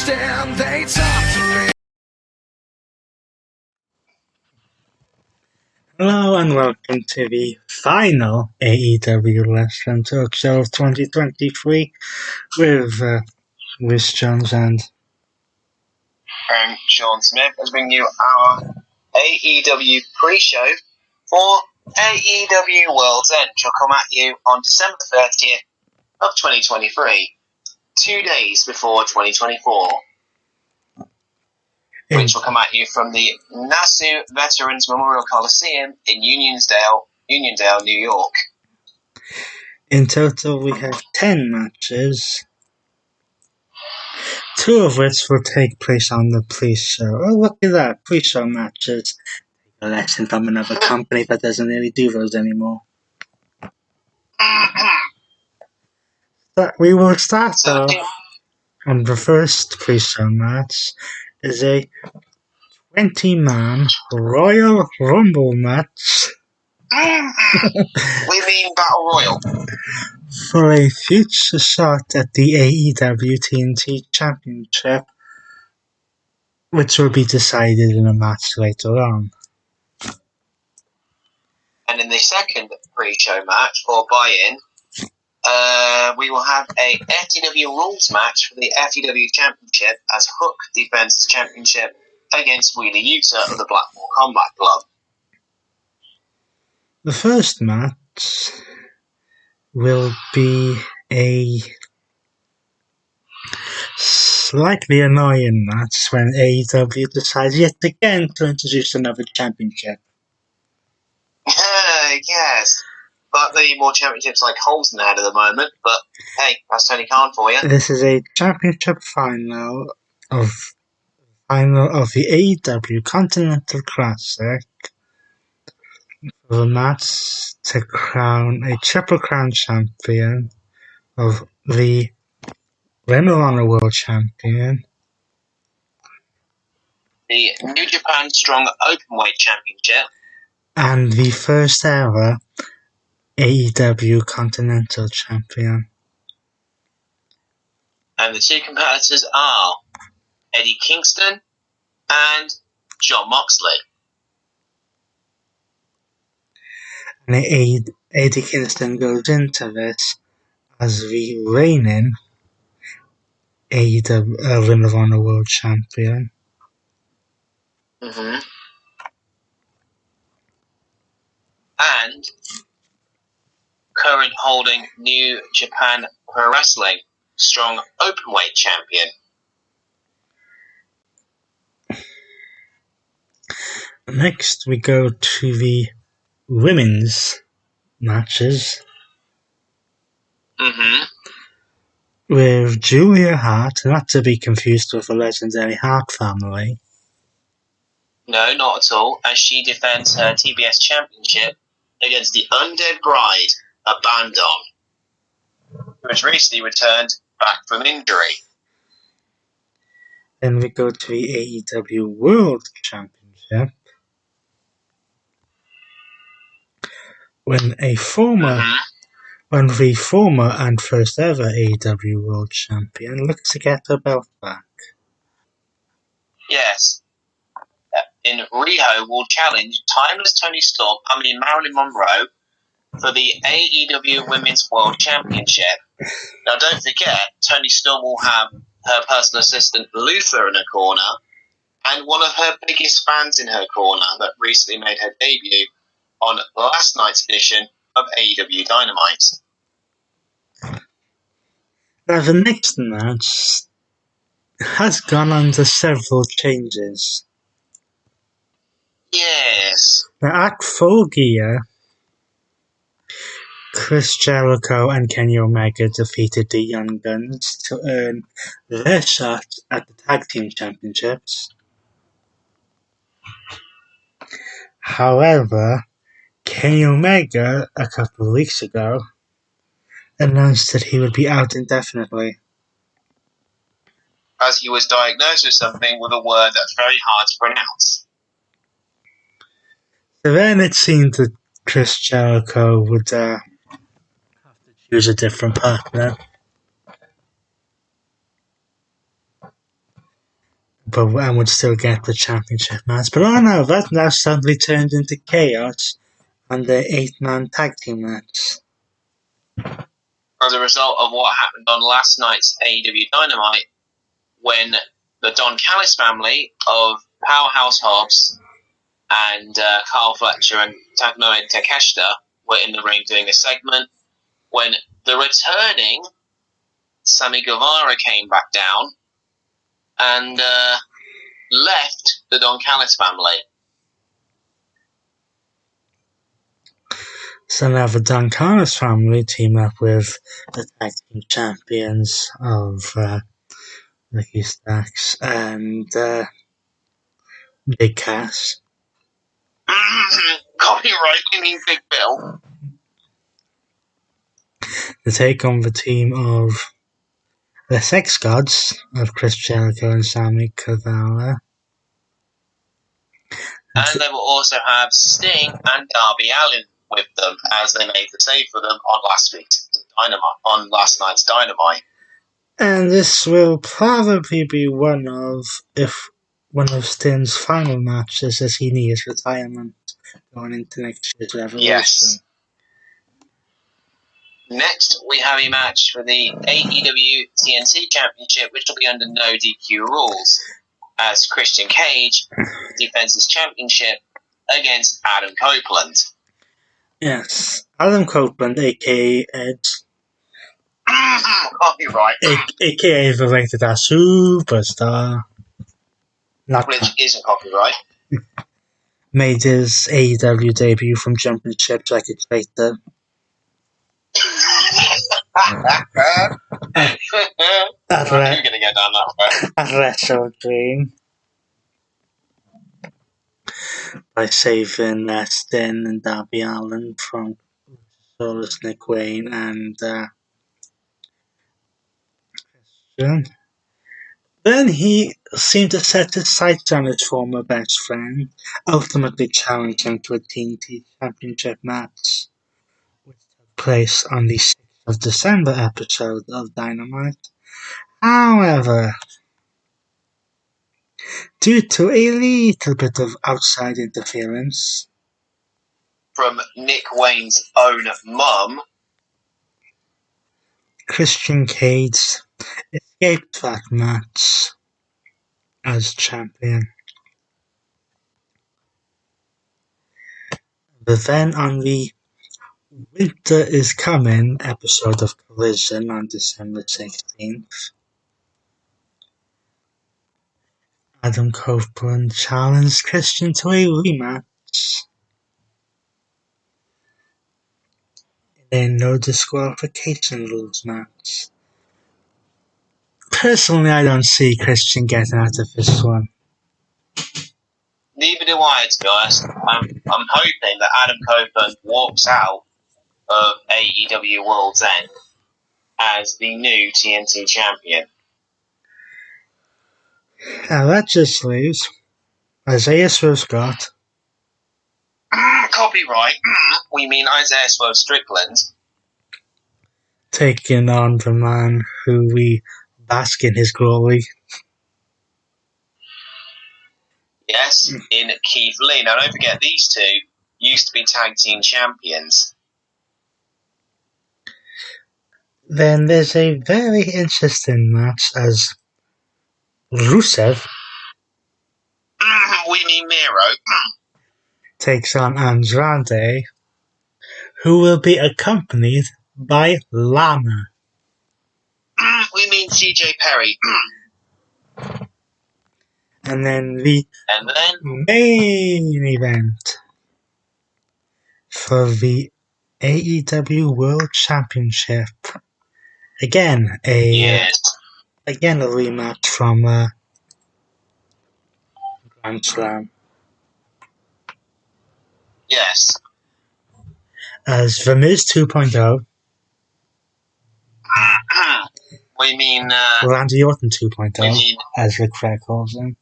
understand, they talk to me. Hello and welcome to the final AEW Wrestling Talk Show of 2023 with Jones and Sean Smith as bring you our AEW pre-show for AEW Worlds End, which will come at you on December 30th of 2023, 2 days before 2024, which will come at you from the Nassau Veterans Memorial Coliseum in Uniondale, New York. in total we have 10 matches, 2 of which will take place on the pre-show. Oh, look at that, pre-show matches. A lesson from another company that doesn't really do those anymore. But we will start though on the first pre-show match is a 20-man Royal Rumble match. We mean Battle Royal. For a future shot at the AEW TNT Championship, which will be decided in a match later on. And in the second pre-show match, or buy-in, we will have a FTW rules match for the FTW Championship as Hook defends his championship against Wheeler Yuta of the Blackpool Combat Club. The first match will be a slightly annoying match when AEW decides yet again to introduce another championship. Yes, but the more championships like holes in the head at the moment, but hey, that's Tony Khan for you. This is a championship final of the AEW Continental Classic, for the match to crown a Triple Crown champion of the Ring of Honor World Champion, The New Japan Strong Openweight Championship, and the first ever AEW Continental Champion. and the two competitors are Eddie Kingston and Jon Moxley. And Eddie Kingston goes into this as the reigning AEW Ring of Honor World Champion. Mm-hmm. And current holding New Japan Pro Wrestling Strong Openweight Champion. Next we go to the women's matches. Mm-hmm. With Julia Hart, not to be confused with the legendary Hart family. No, not at all, as she defends her TBS Championship against the Undead Bride, Abandon, who has recently returned back from injury. Then we go to the AEW World Championship, when the former and first ever AEW World Champion looks to get her belt back. Yes. In Riho will challenge Timeless Marilyn Monroe for the AEW Women's World Championship. Now don't forget, Toni Storm will have her personal assistant Luther in her corner, and one of her biggest fans in her corner that recently made her debut on last night's edition of AEW Dynamite. Now the next match has gone under several changes. Yes. Now at Full Gear, Chris Jericho and Kenny Omega defeated the Young Guns to earn their shot at the Tag Team Championships. However, Kenny Omega, a couple of weeks ago, announced that he would be out indefinitely. As he was diagnosed with something with a word that's very hard to pronounce. So then it seemed that Chris Jericho would have to choose a different partner. and would still get the championship match. But oh no, that now suddenly turned into chaos on the 8-man tag team match. As a result of what happened on last night's AEW Dynamite, when the Don Callis family of Powerhouse Hobbs and Carl Fletcher and Takanori Takeshita were in the ring doing a segment, when the returning Sammy Guevara came back down and left the Don Callis family. So now the Don Callis family team up with the tag team champions of Ricky Starks and Big Cass. Copyright, we mean Big Bill. To take on the team of the Sex Gods of Chris Jericho and Sammy Guevara. And they will also have Sting and Darby Allin with them, as they made the save for them on last night's Dynamite. And this will probably be one of Sting's final matches as he nears retirement going into next year's Revolution. Yes. Next, we have a match for the AEW TNT Championship, which will be under no DQ rules, as Christian Cage defends his championship against Adam Copeland. Yes, Adam Copeland, aka Edge. Copyright. AKA the Rated R Superstar. Which isn't copyright. Made his AEW debut from jumping ships like a traitor. At You're going to go down that way. At Wrestle Dream. By saving Sting and Darby Allin from Solus Nick Wayne and Christian. Then he seemed to set his sights on his former best friend, ultimately challenging him to a TNT Championship match, which took place on the 6th of December episode of Dynamite. However, due to a little bit of outside interference from Nick Wayne's own mum, Christian Cage escaped that match as champion. But then on the Winter is Coming episode of Collision on December 16th, Adam Copeland challenged Christian to a rematch in a no disqualification rules match. Personally, I don't see Christian getting out of this one. Neither do I, to be honest. I'm hoping that Adam Copeland walks out of AEW Worlds End as the new TNT champion. Now that just leaves Isaiah Swerve Scott. Copyright. We mean Isaiah Swerve Strickland. Taking on the man who we bask in his glory. Yes, in Keith Lee. Now don't forget, these two used to be tag team champions. Then there's a very interesting match as Rusev We mean Miro. takes on Andrade, who will be accompanied by Lana. We mean CJ Perry. And then the And main event for the AEW World Championship. Again, a rematch from Grand Slam. Yes. As The Miz 2.0. We mean Randy Orton 2.0, we mean as Ric Flair calls him.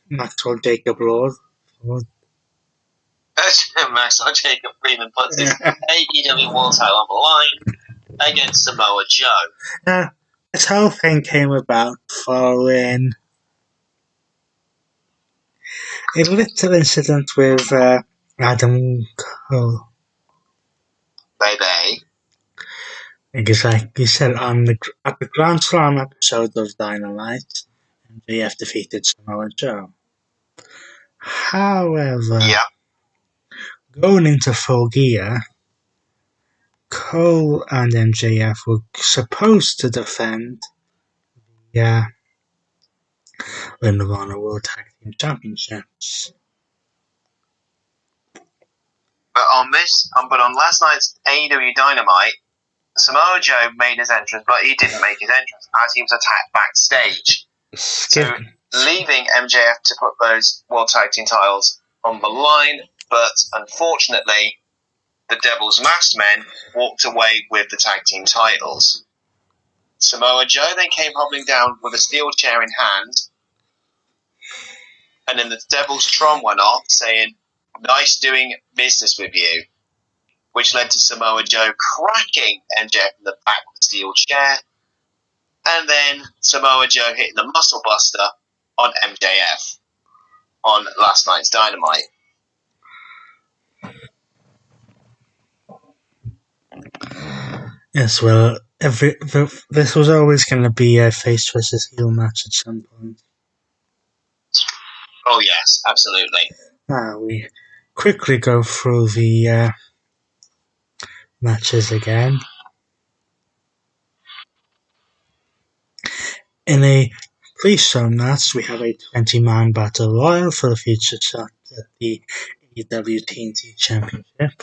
Maxwell Jacob Lord. Maxwell Jacob Freeman puts his AEW World title on the line against Samoa Joe. This whole thing came about following a little incident with Adam Cole. Baby. Because like you said, at the Grand Slam episode of Dynamite, MJF defeated Samoa Joe. However, Yeah. going into Full Gear, Cole and MJF were supposed to defend the Ring of Honor World Tag Team Championships. But on last night's AEW Dynamite, Samoa Joe made his entrance, but he didn't make his entrance as he was attacked backstage. So leaving MJF to put those World Tag Team titles on the line, but unfortunately, the Devil's Masked Men walked away with the tag team titles. Samoa Joe then came hobbling down with a steel chair in hand, and then the Devil's Tron went off, saying, "Nice doing business with you," which led to Samoa Joe cracking MJF in the back with a steel chair, and then Samoa Joe hitting the Muscle Buster on MJF on last night's Dynamite. Yes, well, this was always going to be a face versus heel match at some point. Oh yes, absolutely. We quickly go through the matches again. In a pre-show match, we have a 20-man battle royal for the future shot at the AEW TNT Championship.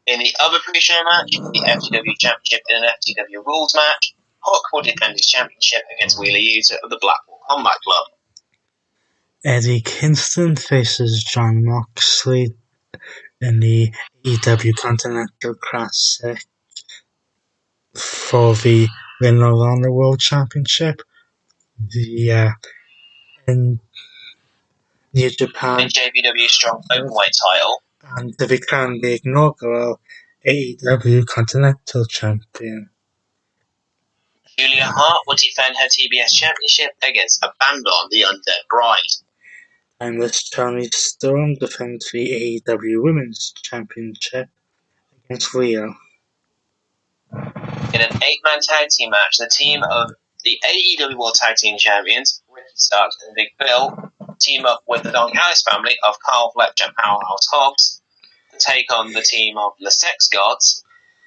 In the other pre-show match, the FTW Championship in an FTW Rules match, Hook will defend his championship against Wheeler Yuta of the Blackpool Combat Club. Eddie Kingston faces Jon Moxley in the AEW Continental Classic for the Ring of Honor World Championship. In New Japan, JPW Strong Openweight title. And to become the inaugural AEW Continental Champion. Julia Hart will defend her TBS Championship against Abandon, the Undead Bride. Timeless Toni Storm defends the AEW Women's Championship against Rio. In an 8-man tag team match, the team of the AEW World Tag Team Champions, Ricky Starks and Big Bill, team up with the Don Callis family of Carl Fletcher and Powerhouse Hobbs to take on the team of the Sex Gods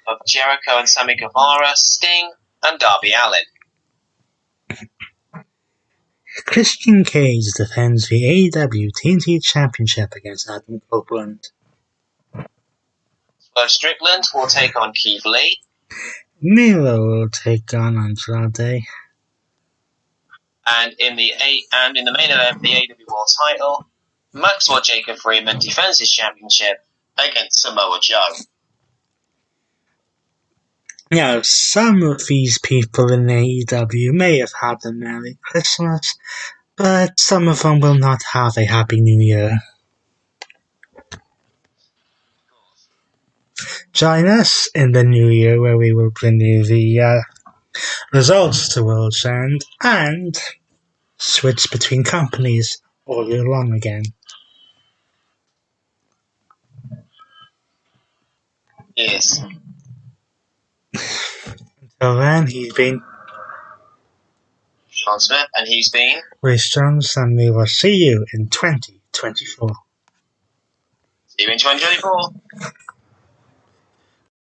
of Jericho and Sammy Guevara, Sting, and Darby Allin. Christian Cage defends the AEW TNT Championship against Adam Copeland. Swerve Strickland will take on Keith Lee. Miro will take on Andrade. And in the main event, the AEW World title, Maxwell Jacob Freeman defends his championship against Samoa Joe. Now, some of these people in AEW may have had a Merry Christmas, but some of them will not have a Happy New Year. Join us in the new year where we will bring you the results to World's End and switch between companies all year long again. Yes. Until then, he's been Sean Smith, and he's been Rhys Jones, and we will see you in 2024. See you in 2024.